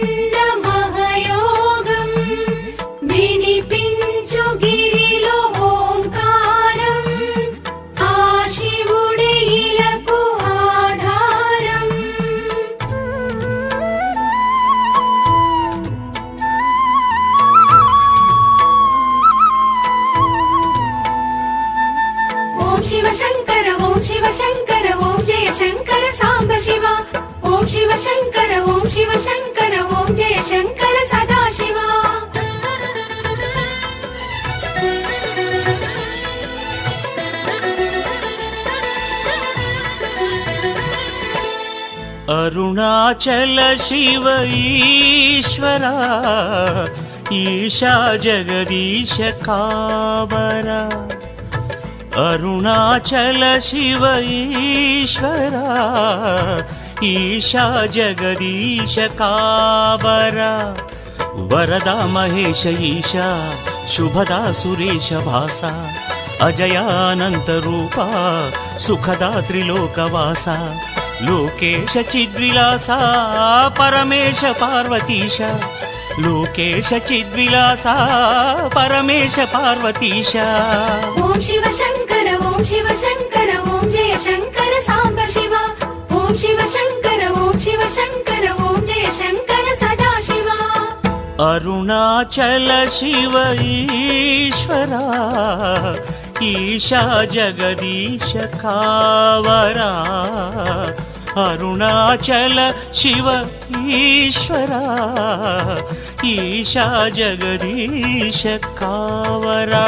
ఉన్న మహయోగం వినిపించు గిరిలో ఓంకారం ఆ శివుడే ఇలకు ఆధారం. ఓం శివ శంకర ఓం శివ శంకర ఓం జయ శంకర సాంబ శివ. ఓం శివ శంకర ఓం శివ శంకర ఓం జయ శంకర సదాశివ. అరుణాచల శివ ఈశ్వరా ఈశా జగదీశ కావరా. అరుణాచల శివ ఈశ్వరా ఈశా జగదీశ కావరా. వరదా మహేశ ఈశా శుభదా సురేశ భాస. అజయానంత రూప సుఖదా త్రిలోకవాస. లోకేశ చిద్విలాస పరమేశ పార్వతీశ. లోకేశ చిద్విలాస పరమేశ పార్వతీశ. ఓం శివ శంకర ఓం శివ శంకర ఓం జయ శంకర సాంబ శివ. ఓం శివ శంకర ఓం శివ శంకర ఓం జయ శంకర సదాశివ. అరుణాచల శివ ఈశ్వరా ఈశా జగదీశ కావరా. అరుణాచల శివ ఈశ్వరా ఈశా జగదీశ కావరా.